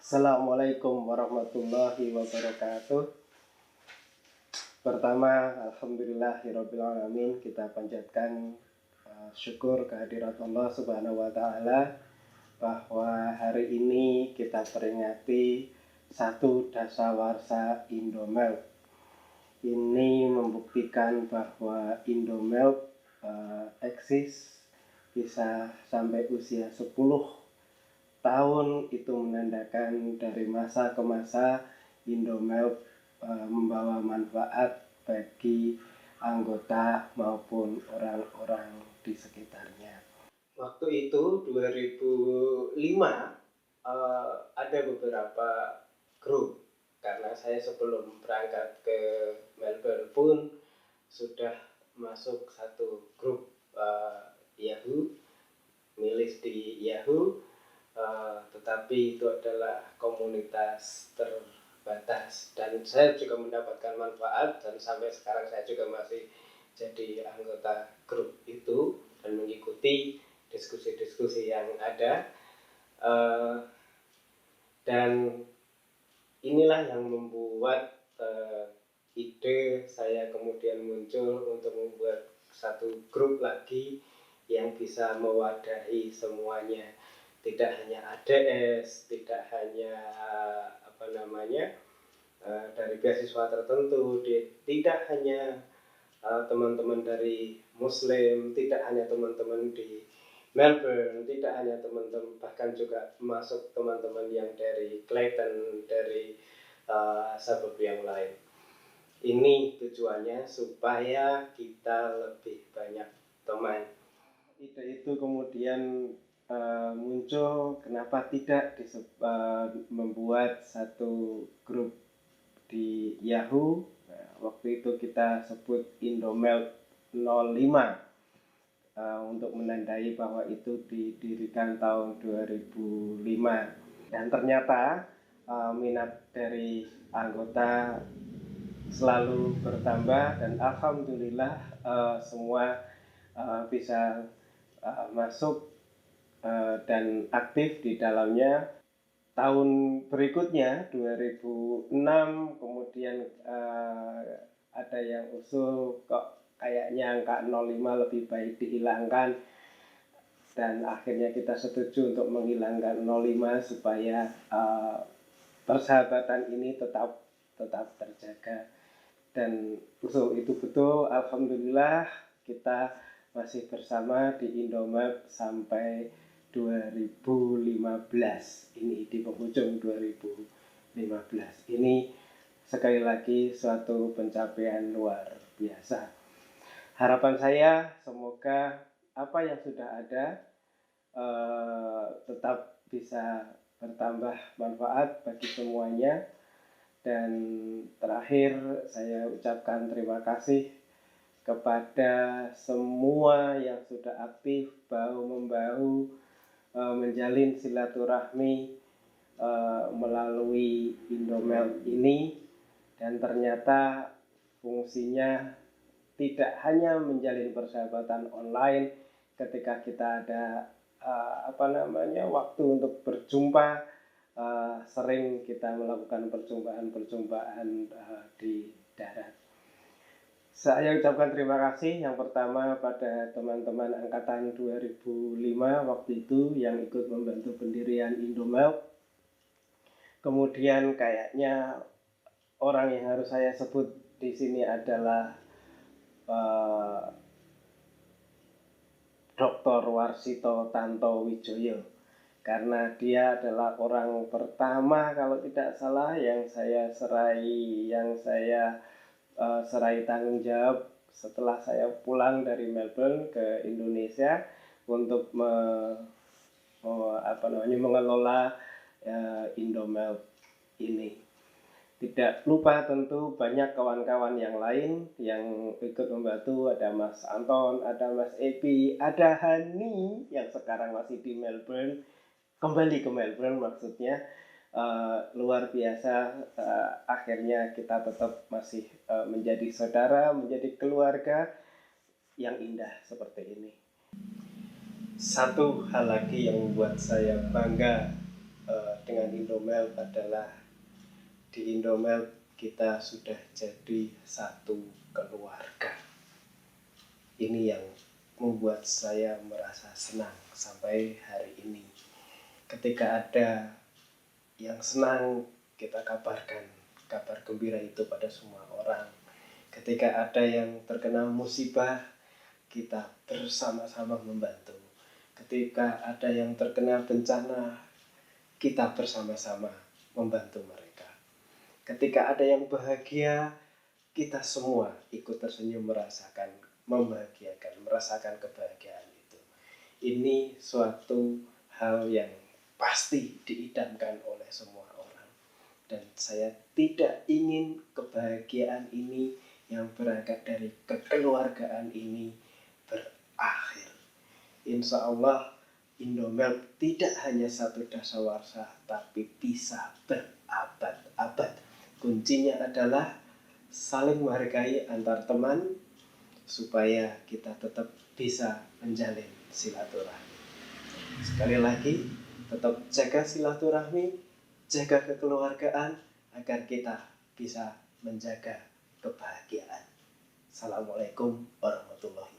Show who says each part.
Speaker 1: Assalamualaikum warahmatullahi wabarakatuh. Pertama, alhamdulillahirrabbilalamin, kita panjatkan syukur kehadirat Allah Subhanahu wa Ta'ala bahwa hari ini kita peringati 1 dasawarsa Indomilk. Ini membuktikan bahwa Indomilk eksis bisa sampai usia 10 tahun. Itu menandakan dari masa ke masa Indomilk membawa manfaat bagi anggota maupun orang-orang di sekitarnya. Waktu itu 2005 ada beberapa grup, karena saya sebelum berangkat ke Melbourne pun sudah masuk satu grup Yahoo, milis di Yahoo. Tetapi itu adalah komunitas terbatas dan saya juga mendapatkan manfaat, dan sampai sekarang saya juga masih jadi anggota grup itu dan mengikuti diskusi-diskusi yang ada, dan inilah yang membuat ide saya kemudian muncul untuk membuat satu grup lagi yang bisa mewadahi semuanya. Tidak hanya ADS, tidak hanya dari beasiswa tertentu, tidak hanya teman-teman dari Muslim, tidak hanya teman-teman di Melbourne, tidak hanya teman-teman, bahkan juga masuk teman-teman yang dari Clayton, dari suburb yang lain. Ini tujuannya supaya kita lebih banyak teman. Ide itu kemudian muncul, kenapa tidak membuat satu grup di Yahoo. Waktu itu kita sebut Indomilk 05 untuk menandai bahwa itu didirikan tahun 2005, dan ternyata minat dari anggota selalu bertambah, dan alhamdulillah semua bisa masuk dan aktif di dalamnya. Tahun berikutnya 2006 kemudian ada yang usul, kok kayaknya angka 05 lebih baik dihilangkan, dan akhirnya kita setuju untuk menghilangkan 05 supaya persahabatan ini tetap terjaga. Dan usul itu betul, alhamdulillah kita masih bersama di Indomilk sampai 2015. Ini di penghujung 2015 ini sekali lagi suatu pencapaian luar biasa. Harapan saya semoga apa yang sudah ada tetap bisa bertambah manfaat bagi semuanya. Dan terakhir saya ucapkan terima kasih kepada semua yang sudah aktif bahu-membahu menjalin silaturahmi melalui Indomilk ini, dan ternyata fungsinya tidak hanya menjalin persahabatan online ketika kita ada waktu untuk berjumpa. Sering kita melakukan perjumpaan di darat. Saya ucapkan terima kasih yang pertama pada teman-teman angkatan 2005 waktu itu yang ikut membantu pendirian Indomilk. Kemudian kayaknya orang yang harus saya sebut di sini adalah Dr. Warsito Tanto Wijoyo, karena dia adalah orang pertama kalau tidak salah yang saya serai tanggung jawab setelah saya pulang dari Melbourne ke Indonesia untuk mengelola Indomilk ini. Tidak lupa tentu banyak kawan-kawan yang lain yang ikut membantu, ada Mas Anton, ada Mas Epi, ada Hani yang sekarang masih di Melbourne, kembali ke Melbourne maksudnya. Luar biasa, akhirnya kita tetap masih menjadi saudara, menjadi keluarga yang indah seperti ini. Satu hal lagi yang membuat saya bangga dengan Indomilk adalah di Indomilk kita sudah jadi satu keluarga. Ini yang membuat saya merasa senang sampai hari ini. Ketika ada yang senang, kita kabarkan kabar gembira itu pada semua orang. Ketika ada yang terkena musibah, kita bersama-sama membantu. Ketika ada yang terkena bencana, kita bersama-sama membantu mereka. Ketika ada yang bahagia, kita semua ikut tersenyum merasakan merasakan kebahagiaan itu. Ini suatu hal yang pasti diidamkan oleh semua orang. Dan saya tidak ingin kebahagiaan ini yang berangkat dari kekeluargaan ini berakhir. Insya Allah Indomilk tidak hanya satu dasawarsa, tapi bisa berabad-abad. Kuncinya adalah saling menghargai antar teman, supaya kita tetap bisa menjalin silaturahmi. Sekali lagi, tetap jaga silaturahmi, jaga kekeluargaan, agar kita bisa menjaga kebahagiaan. Assalamualaikum warahmatullahi wabarakatuh.